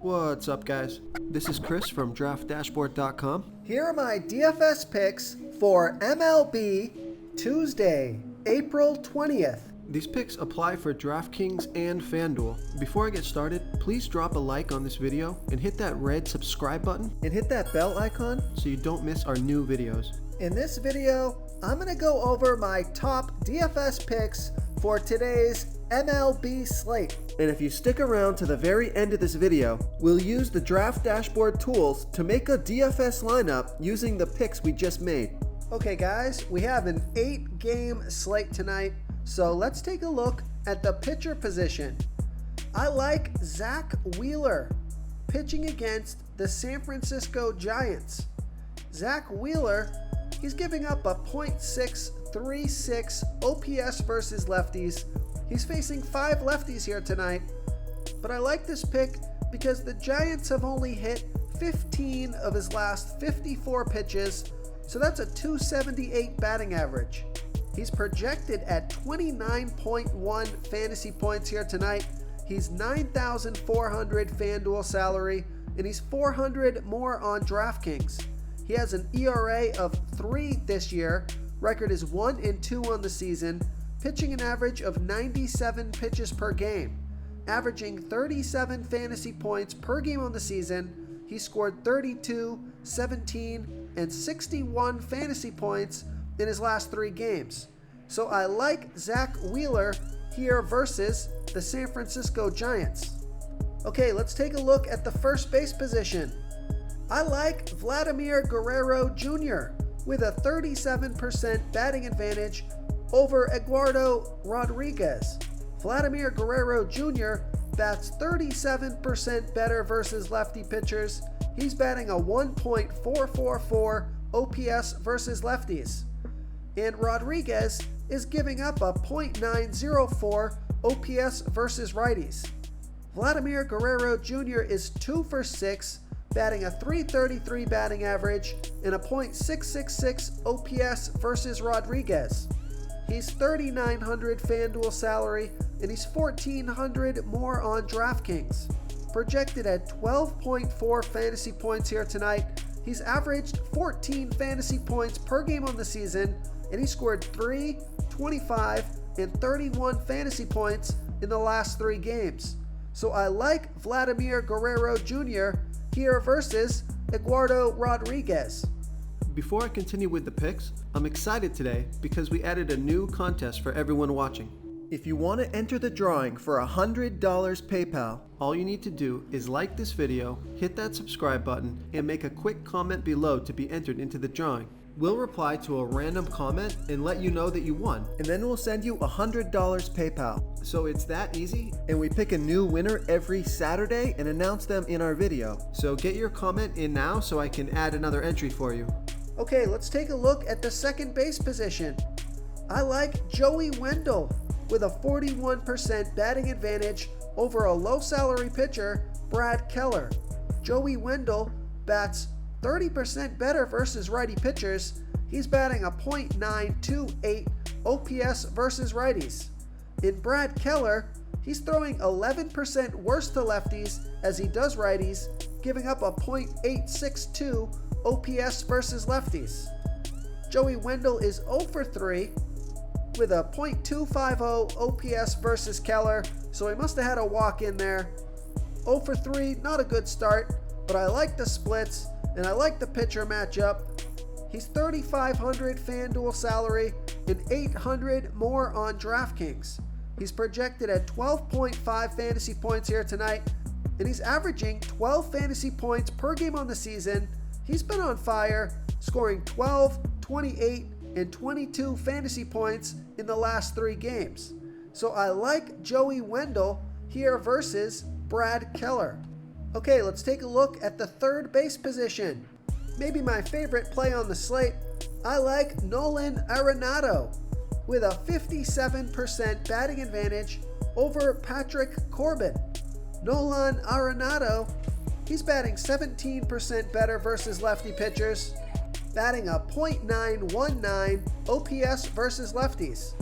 What's up, guys? This is Chris from DraftDashboard.com. Here are my DFS picks for MLB Tuesday, April 20th. These picks apply for DraftKings and FanDuel. Before I get started, please drop a like on this video and hit that red subscribe button And hit that bell icon. so you don't miss our new videos. In this video, I'm going to go over my top DFS picks for today's MLB slate. And if you stick around to the very end of this video, we'll use the Draft Dashboard tools to make a DFS lineup using the picks we just made. Okay guys, we have an 8-game slate tonight, so let's take a look at the pitcher position. I like Zach Wheeler pitching against the San Francisco Giants. Zach Wheeler, he's giving up a .636 OPS versus lefties. He's facing 5 lefties here tonight, but I like this pick because the Giants have only hit 15 of his last 54 pitches, so that's a .278 batting average. He's projected at 29.1 fantasy points here tonight. He's 9,400 FanDuel salary, and he's 400 more on DraftKings. He has an ERA of 3 this year. Record is 1-2 on the season, pitching an average of 97 pitches per game, averaging 37 fantasy points per game on the season. He scored 32, 17, and 61 fantasy points in his last 3 games. So I like Zach Wheeler here versus the San Francisco Giants. Okay, let's take a look at the first base position. I like Vladimir Guerrero Jr. with a 37% batting advantage over Eduardo Rodriguez. Vladimir Guerrero Jr. bats 37% better versus lefty pitchers. He's batting a 1.444 OPS versus lefties. And Rodriguez is giving up a .904 OPS versus righties. Vladimir Guerrero Jr. is 2 for 6, batting a .333 batting average and a .666 OPS versus Rodriguez. He's 3,900 FanDuel salary, and he's 1,400 more on DraftKings. Projected at 12.4 fantasy points here tonight. He's averaged 14 fantasy points per game on the season, and he scored 3, 25, and 31 fantasy points in the last 3 games. So I like Vladimir Guerrero Jr. here versus Eduardo Rodriguez. Before I continue with the picks, I'm excited today because we added a new contest for everyone watching. If you want to enter the drawing for $100 PayPal, all you need to do is like this video, hit that subscribe button, and make a quick comment below to be entered into the drawing. We'll reply to a random comment and let you know that you won, and then we'll send you $100 PayPal. So it's that easy, and we pick a new winner every Saturday and announce them in our video. So get your comment in now so I can add another entry for you. Okay, let's take a look at the second base position. I like Joey Wendell with a 41% batting advantage over a low salary pitcher, Brad Keller. Joey Wendell bats 30% better versus righty pitchers. He's batting a .928 OPS versus righties. In Brad Keller, he's throwing 11% worse to lefties as he does righties, giving up a .862 OPS versus lefties. Joey Wendell is 0 for 3 with a .250 OPS versus Keller, so he must have had a walk in there. 0 for 3, not a good start, but I like the splits and I like the pitcher matchup. He's 3,500 FanDuel salary and 800 more on DraftKings. He's projected at 12.5 fantasy points here tonight, and he's averaging 12 fantasy points per game on the season. He's been on fire, scoring 12, 28, and 22 fantasy points in the last 3 games. So I like Joey Wendell here versus Brad Keller. Okay, let's take a look at the third base position. Maybe my favorite play on the slate. I like Nolan Arenado with a 57% batting advantage over Patrick Corbin. Nolan Arenado, he's batting 17% better versus lefty pitchers, batting a .919 OPS versus lefties.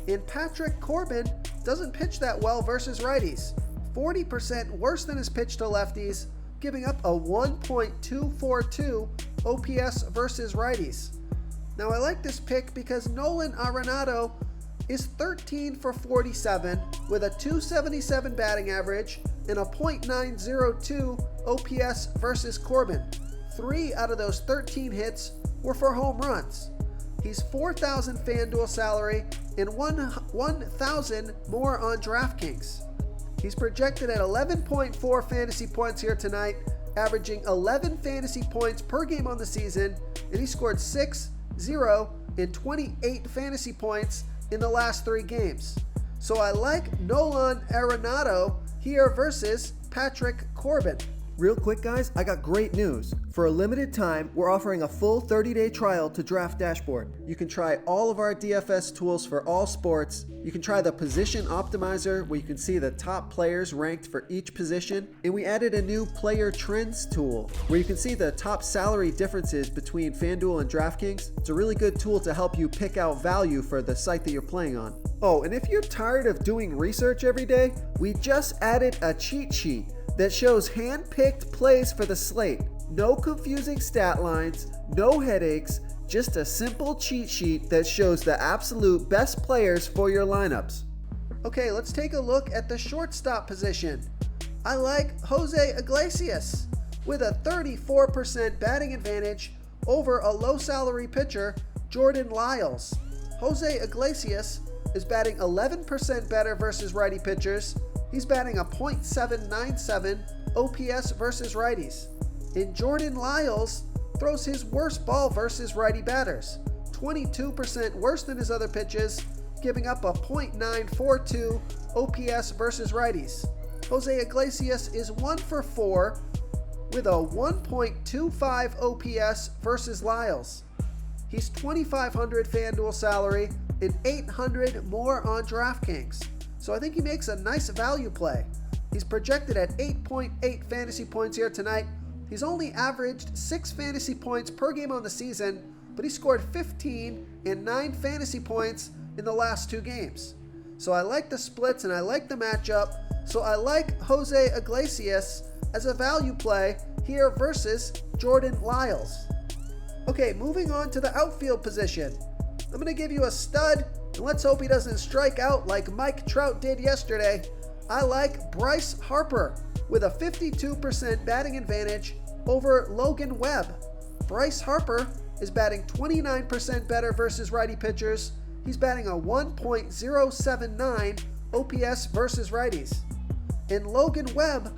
And Patrick Corbin doesn't pitch that well versus righties. 40% worse than his pitch to lefties, giving up a 1.242 OPS versus righties. Now I like this pick because Nolan Arenado is 13 for 47 with a 277 batting average and a .902 OPS versus Corbin. 3 out of those 13 hits were for home runs. He's $4,000 FanDuel salary and $1,000 more on DraftKings. He's projected at 11.4 fantasy points here tonight, averaging 11 fantasy points per game on the season, and he scored 6, 0, and 28 fantasy points in the last 3 games. So I like Nolan Arenado here versus Patrick Corbin. Real quick guys, I got great news. For a limited time, we're offering a full 30-day trial to Draft Dashboard. You can try all of our DFS tools for all sports. You can try the Position Optimizer where you can see the top players ranked for each position. And we added a new Player Trends tool where you can see the top salary differences between FanDuel and DraftKings. It's a really good tool to help you pick out value for the site that you're playing on. Oh, and if you're tired of doing research every day, we just added a cheat sheet that shows hand-picked plays for the slate. No confusing stat lines, no headaches, just a simple cheat sheet that shows the absolute best players for your lineups. Okay, let's take a look at the shortstop position. I like Jose Iglesias with a 34% batting advantage over a low-salary pitcher, Jordan Lyles. Jose Iglesias is batting 11% better versus righty pitchers. He's batting a .797 OPS versus righties. And Jordan Lyles throws his worst ball versus righty batters, 22% worse than his other pitches, giving up a .942 OPS versus righties. Jose Iglesias is 1 for 4 with a 1.25 OPS versus Lyles. He's $2,500 FanDuel salary and $800 more on DraftKings. So I think he makes a nice value play. He's projected at 8.8 fantasy points here tonight. He's only averaged 6 fantasy points per game on the season, but he scored 15 and 9 fantasy points in the last 2 games. So I like the splits and I like the matchup. So I like Jose Iglesias as a value play here versus Jordan Lyles. Okay, moving on to the outfield position. I'm going to give you a stud, and let's hope he doesn't strike out like Mike Trout did yesterday. I like Bryce Harper with a 52% batting advantage over Logan Webb. Bryce Harper is batting 29% better versus righty pitchers. He's batting a 1.079 OPS versus righties. And Logan Webb,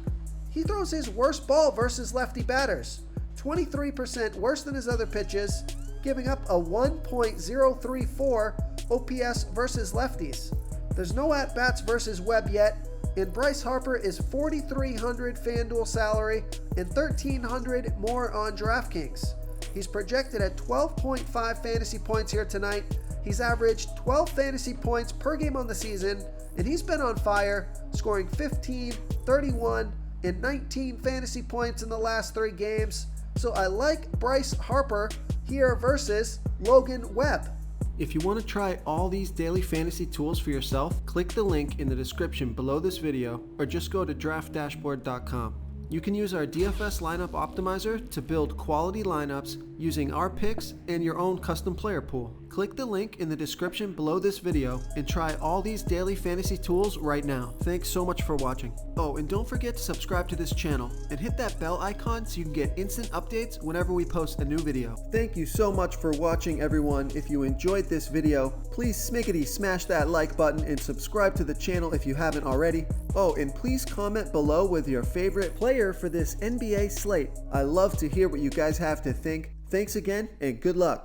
he throws his worst ball versus lefty batters, 23% worse than his other pitches, giving up a 1.034 OPS versus lefties. There's no at-bats versus Webb yet, and Bryce Harper is $4,300 FanDuel salary and $1,300 more on DraftKings. He's projected at 12.5 fantasy points here tonight. He's averaged 12 fantasy points per game on the season, and he's been on fire, scoring 15, 31, and 19 fantasy points in the last 3 games. So I like Bryce Harper here versus Logan Webb. If you want to try all these daily fantasy tools for yourself, click the link in the description below this video or just go to draftdashboard.com. You can use our DFS lineup optimizer to build quality lineups using our picks and your own custom player pool. Click the link in the description below this video and try all these daily fantasy tools right now. Thanks so much for watching. Oh, and don't forget to subscribe to this channel and hit that bell icon so you can get instant updates whenever we post a new video. Thank you so much for watching, everyone. If you enjoyed this video, please smash that like button and subscribe to the channel if you haven't already. Oh, and please comment below with your favorite player for this NBA slate. I love to hear what you guys have to think. Thanks again, and good luck.